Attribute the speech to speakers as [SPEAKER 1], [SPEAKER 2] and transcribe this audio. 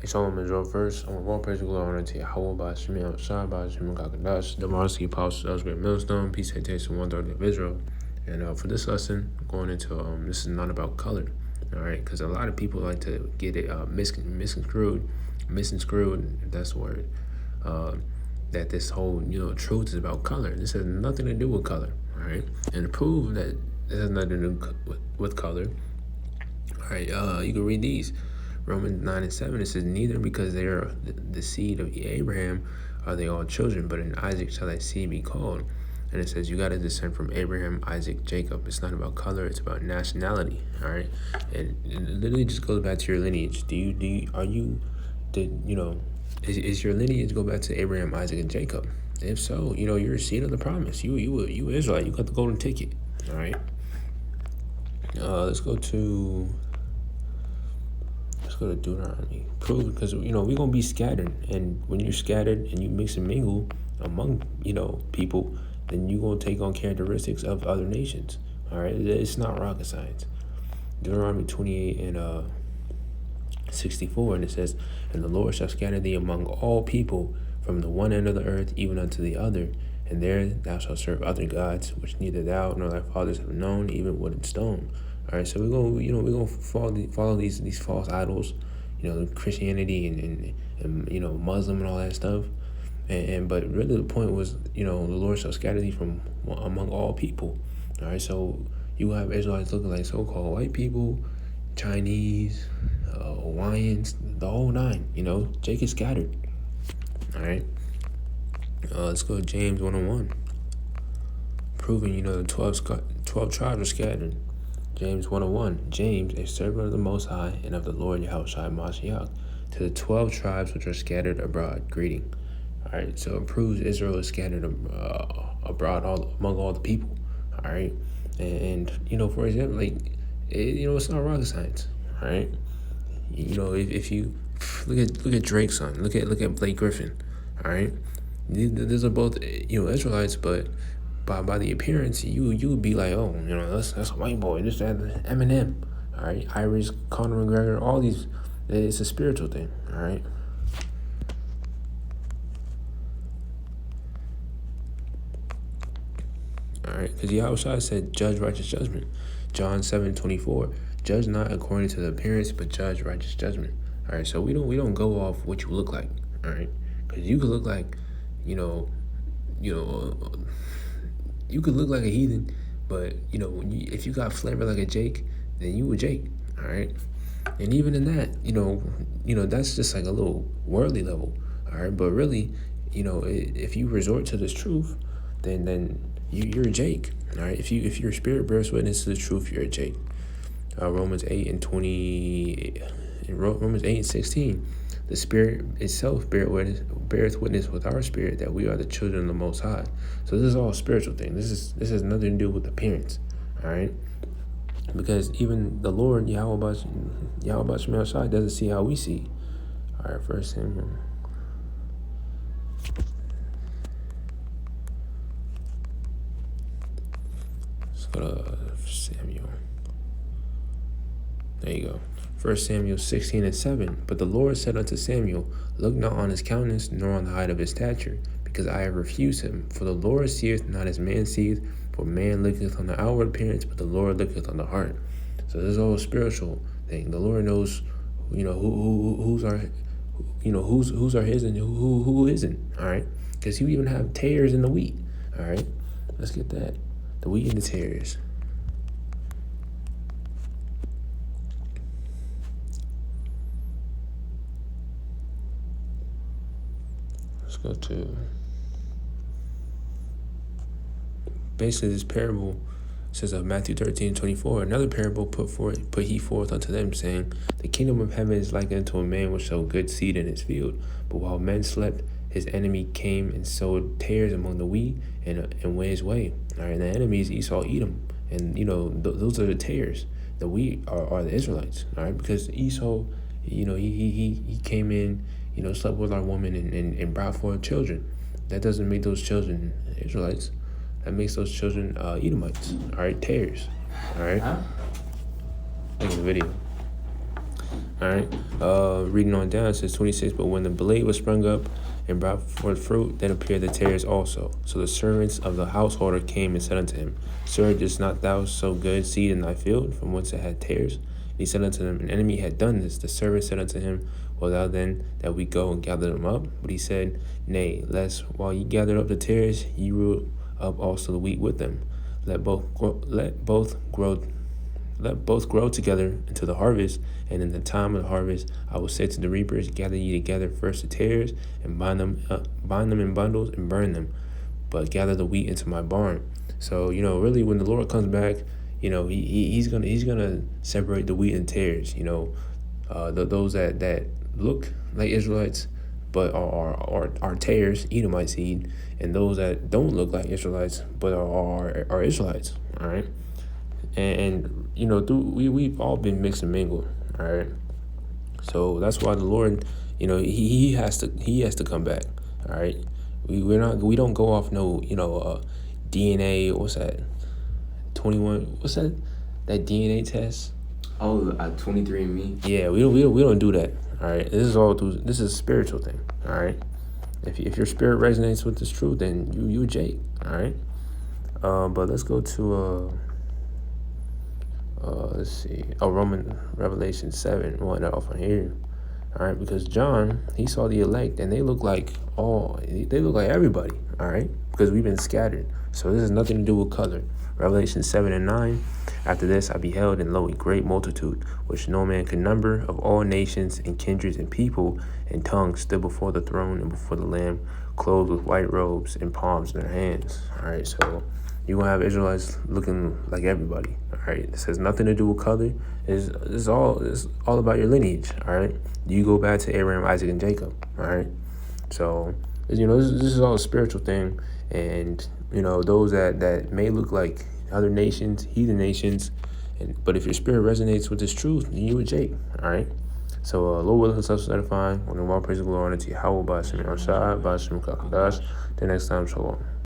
[SPEAKER 1] Psalm is up first. I want all praise and glory honor to Yahweh by Shemi outside by Shemi Kakadash, the Marcy Apostles, Elsewhere Millstone, Peace, Hatation, One Third of Israel. And for this lesson, going into this is not about color, all right? Because a lot of people like to get it misconstrued, if that's the word. That this whole truth is about color. This has nothing to do with color, all right? And to prove that this has nothing to do with color, all right, you can read these. Romans 9:7, it says, neither because they are the seed of Abraham are they all children, but in Isaac shall thy seed be called. And it says you got to descend from Abraham, Isaac, Jacob. It's not about color, it's about nationality, all right? And it literally just goes back to your lineage. Is your lineage go back to Abraham, Isaac, and Jacob? If so, you're a seed of the promise. You Israelite, you got the golden ticket, all right? Let's go to Deuteronomy. Prove, because we're gonna be scattered, and when you're scattered and you mix and mingle among people, then you're gonna take on characteristics of other nations. All right, it's not rocket science. Deuteronomy 28 and 64, and it says, and the Lord shall scatter thee among all people from the one end of the earth even unto the other, and there thou shalt serve other gods which neither thou nor thy fathers have known, even wood and stone. All right, so we're gonna follow these false idols, Christianity and Muslim and all that stuff, but really the point was, the Lord shall scatter thee from among all people. All right, so you have Israelites looking like so-called white people, Chinese, Hawaiians, the whole nine. Jake is scattered. All right, let's go to James 1:1, proving the 12 tribes are scattered. James 1:1, James, a servant of the Most High and of the Lord Yahushua Mashiach, to the 12 tribes which are scattered abroad, greeting. All right, so it proves Israel is scattered abroad among all the people. All right, and for example, it's not rocket science. All right, if you look at Drake's son, look at Blake Griffin. All right, these are both Israelites, but by the appearance, you would be like, oh, that's a white boy. This, that, Eminem. All right, Iris, Conor McGregor, all these. It's a spiritual thing. All right. All right, because Yahushua said, judge righteous judgment. John 7:24, judge not according to the appearance, but judge righteous judgment. All right, so we don't go off what you look like. All right, because you could look like, you could look like a heathen, but if you got flavor like a Jake, then you a Jake. All right, and even in that, that's just like a little worldly level. All right, but really, if you resort to this truth, then you're a Jake. All right, if your spirit bears witness to the truth, you're a Jake. Romans 8:20, in Romans 8:16, the Spirit itself beareth witness with our spirit that we are the children of the Most High. So this is all a spiritual thing. This has nothing to do with appearance. All right, because even the Lord Yahweh Shemel doesn't see how we see. All right, First Samuel. Let's go to Samuel. There you go. 1 Samuel 16:7. But the Lord said unto Samuel, look not on his countenance, nor on the height of his stature, because I have refused him. For the Lord seeth not as man seeth, for man looketh on the outward appearance, but the Lord looketh on the heart. So this is all a spiritual thing. The Lord knows, who's our his and who isn't. All right, because you even have tares in the wheat. All right, let's get that. The wheat and the tares. Let's go to, basically this parable says of Matthew 13:24, another parable put he forth unto them, saying, the kingdom of heaven is like unto a man which sowed good seed in his field. But while men slept, his enemy came and sowed tares among the wheat and went his way. All right, and the enemies Esau Edom, and those are the tares. The wheat are the Israelites. All right, because Esau, he came in, slept with our woman and brought forth children. That doesn't make those children Israelites. That makes those children Edomites. All right, tares. All right. Look at the video. All right. Reading on down, it says 26. But when the blade was sprung up and brought forth fruit, then appeared the tares also. So the servants of the householder came and said unto him, Sir, didst not thou sow good seed in thy field, from whence it had tares? And he said unto them, An enemy had done this. The servant said unto him, Will thou then that we go and gather them up? But he said, Nay, lest while ye gather up the tares, ye root up also the wheat with them. Let both grow together into the harvest, and in the time of the harvest I will say to the reapers, Gather ye together first the tares, and bind them in bundles, and burn them, but gather the wheat into my barn. So, really, when the Lord comes back, he's gonna separate the wheat and tares. Those that look like Israelites, but are tares, Edomite seed, and those that don't look like Israelites, but are Israelites. All right. And we've all been mixed and mingled. All right. So that's why the Lord, he has to come back. All right. We don't go off no DNA. What's that? 21. What's that? That DNA test.
[SPEAKER 2] Oh, 23andMe.
[SPEAKER 1] Yeah, we don't do that. All right. This is a spiritual thing. All right. If your spirit resonates with this truth, then you Jake. All right. But let's go to let's see. Revelation 7. We'll end off on here. All right, because John, he saw the elect, and they look like everybody. All right, because we've been scattered. So this has nothing to do with color. Revelation 7 and 9. After this I beheld, and lo, a great multitude, which no man could number, of all nations and kindreds and people and tongues, stood before the throne and before the Lamb, clothed with white robes and palms in their hands. All right, so you're going to have Israelites looking like everybody. All right, this has nothing to do with color. It's all about your lineage. All right, you go back to Abraham, Isaac, and Jacob. All right, so this is all a spiritual thing. And those that may look like other nations, heathen nations, but if your spirit resonates with this truth, then you and Jake. All right. So, Lord willing, self-satisfying, when the world praise the glory, honor to Yahweh, by Shemi Arshad, by Shemi Kakadash. The next time, shalom.